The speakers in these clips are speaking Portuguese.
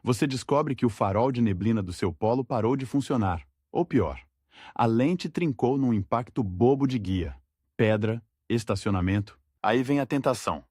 Você descobre que o farol de neblina do seu Polo parou de funcionar. Ou pior, a lente trincou num impacto bobo de guia. Pedra, estacionamento. Aí vem a tentação.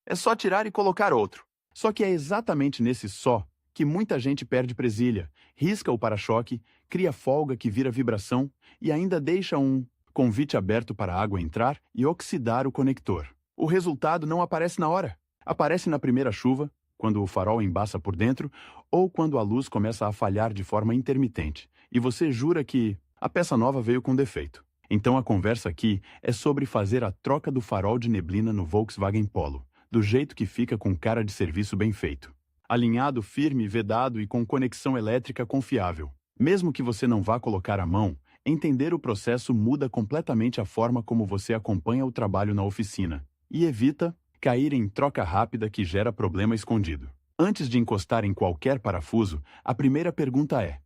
É só tirar e colocar outro. Só que é exatamente nesse só que muita gente perde presilha, risca o para-choque, cria folga que vira vibração e ainda deixa um convite aberto para a água entrar e oxidar o conector. O resultado não aparece na hora. Aparece na primeira chuva, quando o farol embaça por dentro, ou quando a luz começa a falhar de forma intermitente, e você jura que a peça nova veio com defeito. Então a conversa aqui é sobre fazer a troca do farol de neblina no Volkswagen Polo, do jeito que fica com cara de serviço bem feito. Alinhado, firme, vedado e com conexão elétrica confiável. Mesmo que você não vá colocar a mão, entender o processo muda completamente a forma como você acompanha o trabalho na oficina e evita cair em troca rápida que gera problema escondido. Antes de encostar em qualquer parafuso, a primeira pergunta é: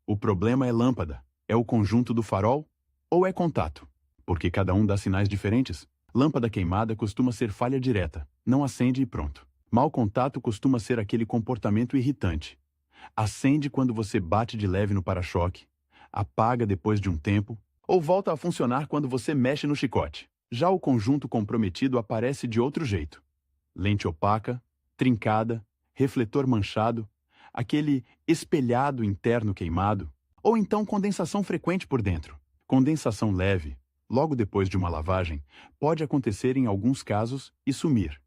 o problema é lâmpada? É o conjunto do farol? Ou é contato? Porque cada um dá sinais diferentes. Lâmpada queimada costuma ser falha direta, não acende e pronto. Mau contato costuma ser aquele comportamento irritante. Acende quando você bate de leve no para-choque, apaga depois de um tempo, ou volta a funcionar quando você mexe no chicote. Já o conjunto comprometido aparece de outro jeito. Lente opaca, trincada, refletor manchado, aquele espelhado interno queimado, ou então condensação frequente por dentro. Condensação leve, logo depois de uma lavagem, pode acontecer em alguns casos e sumir.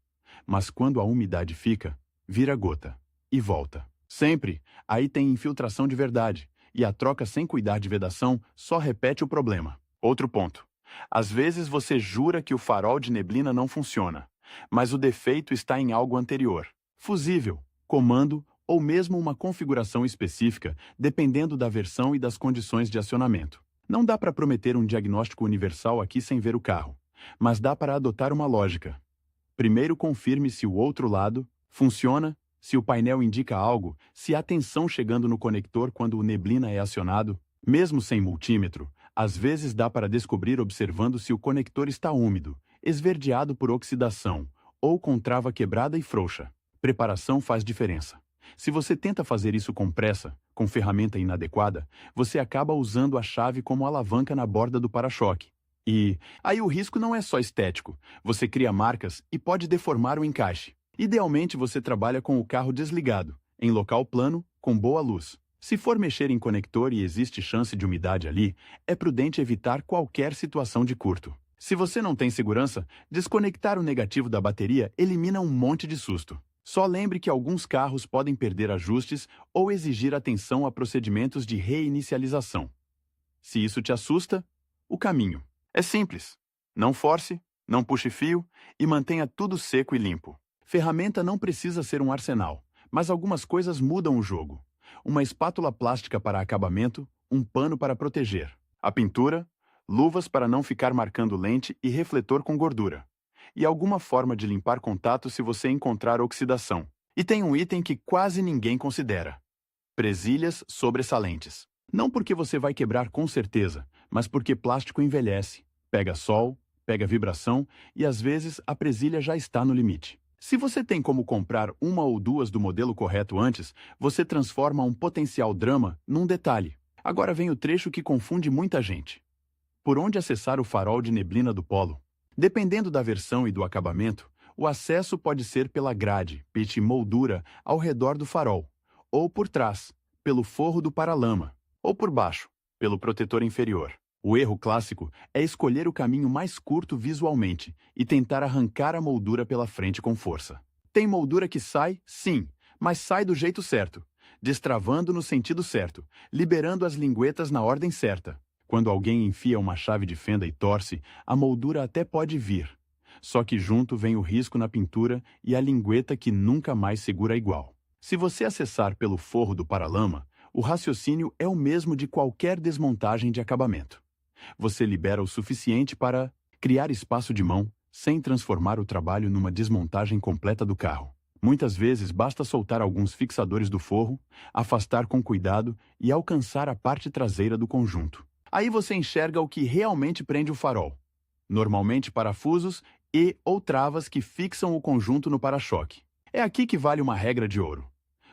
Mas quando a umidade fica, vira gota e volta. Sempre, aí tem infiltração de verdade, e a troca sem cuidar de vedação só repete o problema. Outro ponto. Às vezes você jura que o farol de neblina não funciona, mas o defeito está em algo anterior. Fusível, comando ou mesmo uma configuração específica, dependendo da versão e das condições de acionamento. Não dá para prometer um diagnóstico universal aqui sem ver o carro, mas dá para adotar uma lógica. Primeiro confirme se o outro lado funciona, se o painel indica algo, se há tensão chegando no conector quando o neblina é acionado. Mesmo sem multímetro, às vezes dá para descobrir observando se o conector está úmido, esverdeado por oxidação, ou com trava quebrada e frouxa. Preparação faz diferença. Se você tenta fazer isso com pressa, com ferramenta inadequada, você acaba usando a chave como alavanca na borda do para-choque. E aí o risco não é só estético, você cria marcas e pode deformar o encaixe. Idealmente você trabalha com o carro desligado, em local plano, com boa luz. Se for mexer em conector e existe chance de umidade ali, é prudente evitar qualquer situação de curto. Se você não tem segurança, desconectar o negativo da bateria elimina um monte de susto. Só lembre que alguns carros podem perder ajustes ou exigir atenção a procedimentos de reinicialização. Se isso te assusta, o caminho é simples. Não force, não puxe fio e mantenha tudo seco e limpo. Ferramenta não precisa ser um arsenal, mas algumas coisas mudam o jogo. Uma espátula plástica para acabamento, um pano para proteger. A pintura, luvas para não ficar marcando lente e refletor com gordura. E alguma forma de limpar contato se você encontrar oxidação. E tem um item que quase ninguém considera: presilhas sobressalentes. Não porque você vai quebrar com certeza, mas porque plástico envelhece, pega sol, pega vibração e às vezes a presilha já está no limite. Se você tem como comprar uma ou duas do modelo correto antes, você transforma um potencial drama num detalhe. Agora vem o trecho que confunde muita gente. Por onde acessar o farol de neblina do Polo? Dependendo da versão e do acabamento, o acesso pode ser pela grade, pit moldura, ao redor do farol, ou por trás, pelo forro do paralama, ou por baixo, pelo protetor inferior. O erro clássico é escolher o caminho mais curto visualmente e tentar arrancar a moldura pela frente com força. Tem moldura que sai, sim, mas sai do jeito certo, destravando no sentido certo, liberando as linguetas na ordem certa. Quando alguém enfia uma chave de fenda e torce, a moldura até pode vir. Só que junto vem o risco na pintura e a lingueta que nunca mais segura igual. Se você acessar pelo forro do paralama, o raciocínio é o mesmo de qualquer desmontagem de acabamento. Você libera o suficiente para criar espaço de mão, sem transformar o trabalho numa desmontagem completa do carro. Muitas vezes basta soltar alguns fixadores do forro, afastar com cuidado e alcançar a parte traseira do conjunto. Aí você enxerga o que realmente prende o farol. Normalmente parafusos e ou travas que fixam o conjunto no para-choque. É aqui que vale uma regra de ouro.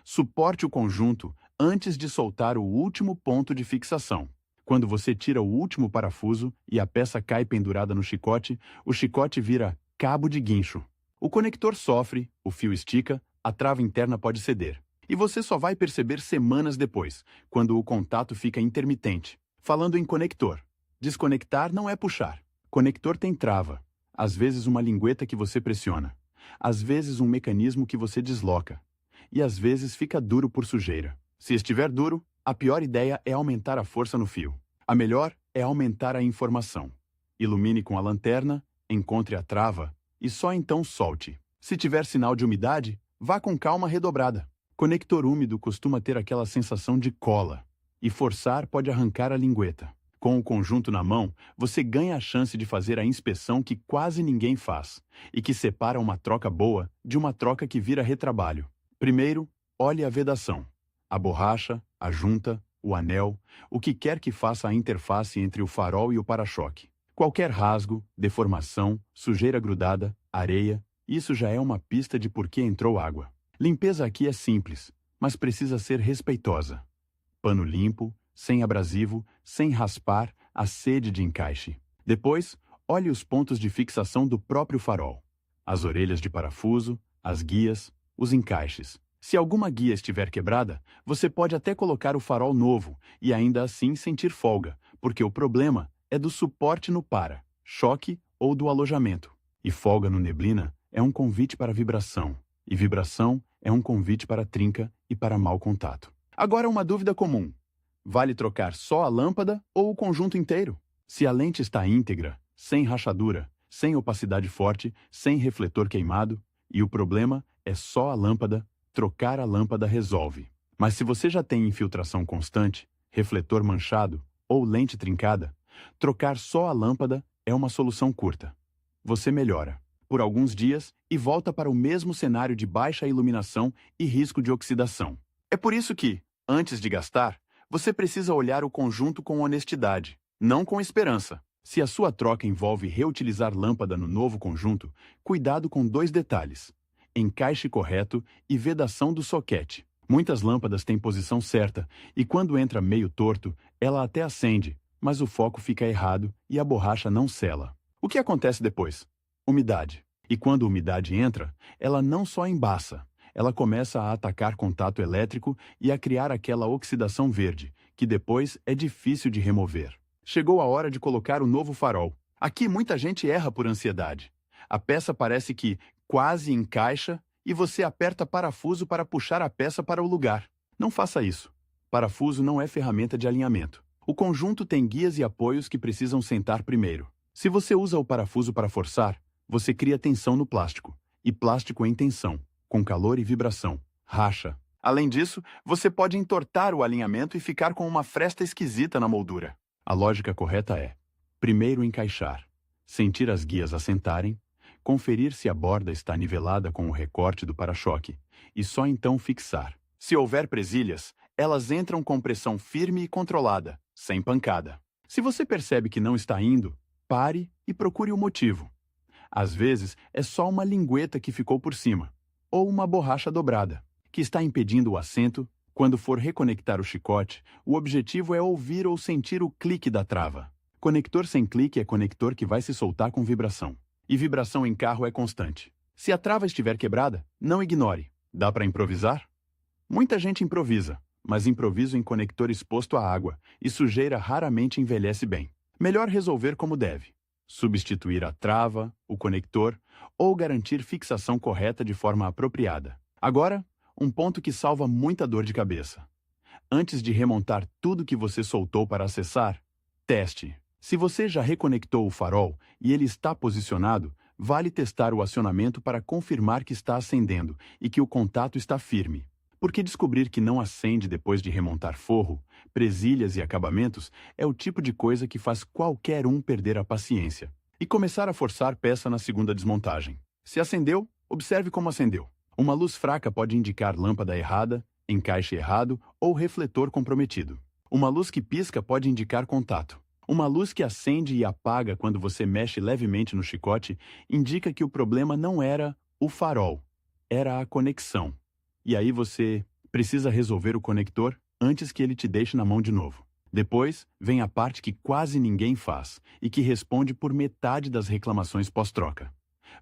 Suporte o conjunto antes de soltar o último ponto de fixação. Quando você tira o último parafuso e a peça cai pendurada no chicote, o chicote vira cabo de guincho. O conector sofre, o fio estica, a trava interna pode ceder. E você só vai perceber semanas depois, quando o contato fica intermitente. Falando em conector, desconectar não é puxar. Conector tem trava. Às vezes uma lingueta que você pressiona. Às vezes um mecanismo que você desloca. E às vezes fica duro por sujeira. Se estiver duro, a pior ideia é aumentar a força no fio. A melhor é aumentar a informação. Ilumine com a lanterna, encontre a trava e só então solte. Se tiver sinal de umidade, vá com calma redobrada. Conector úmido costuma ter aquela sensação de cola, e forçar pode arrancar a lingueta. Com o conjunto na mão, você ganha a chance de fazer a inspeção que quase ninguém faz, e que separa uma troca boa de uma troca que vira retrabalho. Primeiro, olhe a vedação. A borracha, a junta, o anel, o que quer que faça a interface entre o farol e o para-choque. Qualquer rasgo, deformação, sujeira grudada, areia, isso já é uma pista de por que entrou água. Limpeza aqui é simples, mas precisa ser respeitosa. Pano limpo, sem abrasivo, sem raspar, a sede de encaixe. Depois, olhe os pontos de fixação do próprio farol. As orelhas de parafuso, as guias, os encaixes. Se alguma guia estiver quebrada, você pode até colocar o farol novo e ainda assim sentir folga, porque o problema é do suporte no para-choque ou do alojamento. E folga no neblina é um convite para vibração, e vibração é um convite para trinca e para mau contato. Agora uma dúvida comum. Vale trocar só a lâmpada ou o conjunto inteiro? Se a lente está íntegra, sem rachadura, sem opacidade forte, sem refletor queimado, e o problema é só a lâmpada, trocar a lâmpada resolve. Mas se você já tem infiltração constante, refletor manchado ou lente trincada, trocar só a lâmpada é uma solução curta. Você melhora por alguns dias e volta para o mesmo cenário de baixa iluminação e risco de oxidação. É por isso que, antes de gastar, você precisa olhar o conjunto com honestidade, não com esperança. Se a sua troca envolve reutilizar lâmpada no novo conjunto, cuidado com 2 detalhes: encaixe correto e vedação do soquete. Muitas lâmpadas têm posição certa e quando entra meio torto, ela até acende, mas o foco fica errado e a borracha não sela. O que acontece depois? Umidade. E quando a umidade entra, ela não só embaça, ela começa a atacar contato elétrico e a criar aquela oxidação verde, que depois é difícil de remover. Chegou a hora de colocar o novo farol. Aqui muita gente erra por ansiedade. A peça parece que quase encaixa e você aperta parafuso para puxar a peça para o lugar. Não faça isso. Parafuso não é ferramenta de alinhamento. O conjunto tem guias e apoios que precisam sentar primeiro. Se você usa o parafuso para forçar, você cria tensão no plástico. E plástico em tensão, com calor e vibração, racha. Além disso, você pode entortar o alinhamento e ficar com uma fresta esquisita na moldura. A lógica correta é: primeiro encaixar, sentir as guias assentarem, conferir se a borda está nivelada com o recorte do para-choque, e só então fixar. Se houver presilhas, elas entram com pressão firme e controlada, sem pancada. Se você percebe que não está indo, pare e procure o motivo. Às vezes, é só uma lingueta que ficou por cima, ou uma borracha dobrada, que está impedindo o assento. Quando for reconectar o chicote, o objetivo é ouvir ou sentir o clique da trava. Conector sem clique é conector que vai se soltar com vibração. E vibração em carro é constante. Se a trava estiver quebrada, não ignore. Dá para improvisar? Muita gente improvisa, mas improviso em conector exposto à água, e sujeira raramente envelhece bem. Melhor resolver como deve. Substituir a trava, o conector, ou garantir fixação correta de forma apropriada. Agora, um ponto que salva muita dor de cabeça. Antes de remontar tudo que você soltou para acessar, teste. Se você já reconectou o farol e ele está posicionado, vale testar o acionamento para confirmar que está acendendo e que o contato está firme. Porque descobrir que não acende depois de remontar forro, presilhas e acabamentos é o tipo de coisa que faz qualquer um perder a paciência e começar a forçar peça na segunda desmontagem. Se acendeu, observe como acendeu. Uma luz fraca pode indicar lâmpada errada, encaixe errado ou refletor comprometido. Uma luz que pisca pode indicar contato. Uma luz que acende e apaga quando você mexe levemente no chicote indica que o problema não era o farol, era a conexão. E aí você Precisa resolver o conector antes que ele te deixe na mão de novo. Depois, vem a parte que quase ninguém faz e que responde por metade das reclamações pós-troca: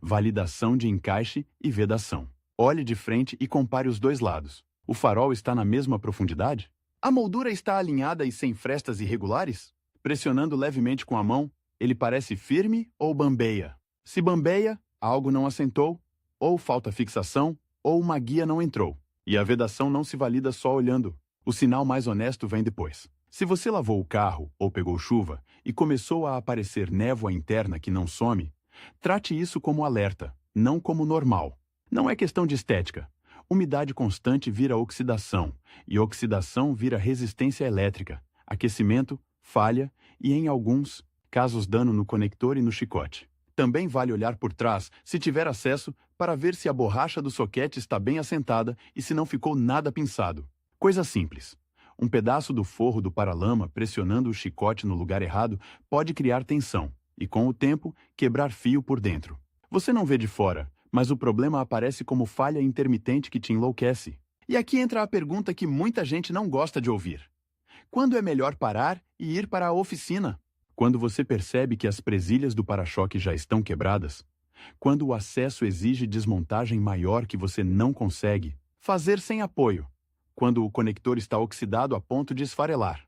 validação de encaixe e vedação. Olhe de frente e compare os dois lados. O farol está na mesma profundidade? A moldura está alinhada e sem frestas irregulares? Pressionando levemente com a mão, ele parece firme ou bambeia? Se bambeia, algo não assentou, ou falta fixação, ou uma guia não entrou. E a vedação não se valida só olhando. O sinal mais honesto vem depois. Se você lavou o carro ou pegou chuva e começou a aparecer névoa interna que não some, trate isso como alerta, não como normal. Não é questão de estética. Umidade constante vira oxidação, e oxidação vira resistência elétrica, aquecimento, falha e, em alguns casos, dano no conector e no chicote. Também vale olhar por trás, se tiver acesso, para ver se a borracha do soquete está bem assentada e se não ficou nada pinçado. Coisa simples. Um pedaço do forro do paralama pressionando o chicote no lugar errado pode criar tensão e, com o tempo, quebrar fio por dentro. Você não vê de fora, mas o problema aparece como falha intermitente que te enlouquece. E aqui entra a pergunta que muita gente não gosta de ouvir. Quando é melhor parar e ir para a oficina? Quando você percebe que as presilhas do para-choque já estão quebradas? Quando o acesso exige desmontagem maior que você não consegue fazer sem apoio? Quando o conector está oxidado a ponto de esfarelar?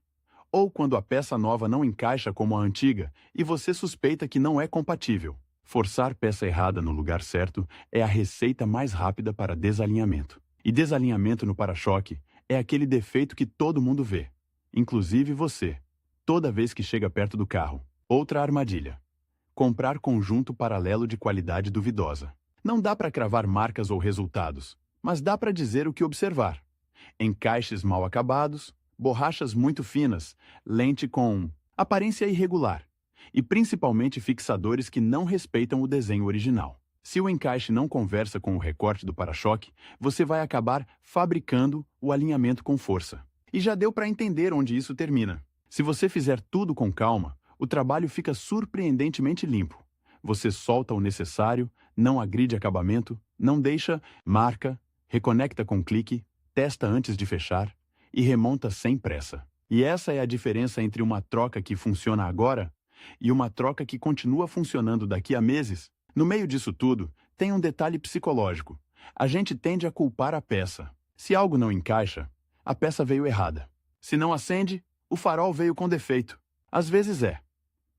Ou quando a peça nova não encaixa como a antiga e você suspeita que não é compatível? Forçar peça errada no lugar certo é a receita mais rápida para desalinhamento. E desalinhamento no para-choque é aquele defeito que todo mundo vê, inclusive você, toda vez que chega perto do carro. Outra armadilha: comprar conjunto paralelo de qualidade duvidosa. Não dá para cravar marcas ou resultados, mas dá para dizer o que observar. Encaixes mal acabados, borrachas muito finas, lente com aparência irregular e principalmente fixadores que não respeitam o desenho original. Se o encaixe não conversa com o recorte do para-choque, você vai acabar fabricando o alinhamento com força. E já deu para entender onde isso termina. Se você fizer tudo com calma, o trabalho fica surpreendentemente limpo. Você solta o necessário, não agride acabamento, não deixa marca, reconecta com clique, testa antes de fechar e remonta sem pressa. E essa é a diferença entre uma troca que funciona agora e uma troca que continua funcionando daqui a meses. No meio disso tudo, tem um detalhe psicológico. A gente tende a culpar a peça. Se algo não encaixa, a peça veio errada. Se não acende, o farol veio com defeito. Às vezes é.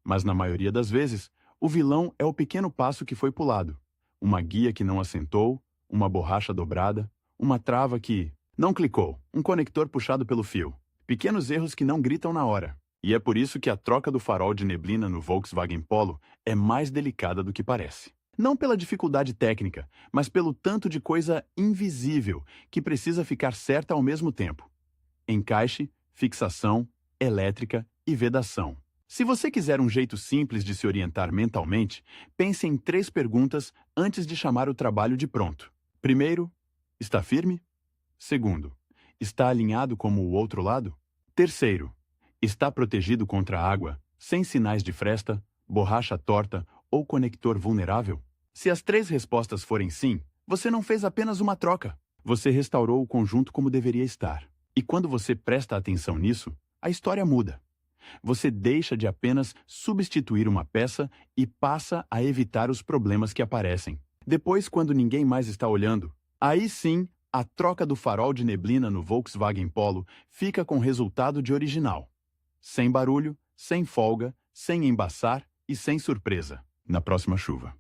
Mas na maioria das vezes, o vilão é o pequeno passo que foi pulado. Uma guia que não assentou, uma borracha dobrada, uma trava que não clicou, um conector puxado pelo fio. Pequenos erros que não gritam na hora. E é por isso que a troca do farol de neblina no Volkswagen Polo é mais delicada do que parece. Não pela dificuldade técnica, mas pelo tanto de coisa invisível que precisa ficar certa ao mesmo tempo. Encaixe, fixação, elétrica e vedação. Se você quiser um jeito simples de se orientar mentalmente, pense em 3 perguntas antes de chamar o trabalho de pronto. Primeiro, está firme? Segundo, está alinhado como o outro lado? Terceiro, está protegido contra a água, sem sinais de fresta, borracha torta ou conector vulnerável? Se as 3 respostas forem sim, você não fez apenas uma troca. Você restaurou o conjunto como deveria estar. E quando você presta atenção nisso, a história muda. Você deixa de apenas substituir uma peça e passa a evitar os problemas que aparecem. Depois, quando ninguém mais está olhando, aí sim, a troca do farol de neblina no Volkswagen Polo fica com resultado de original. Sem barulho, sem folga, sem embaçar e sem surpresa. Na próxima chuva.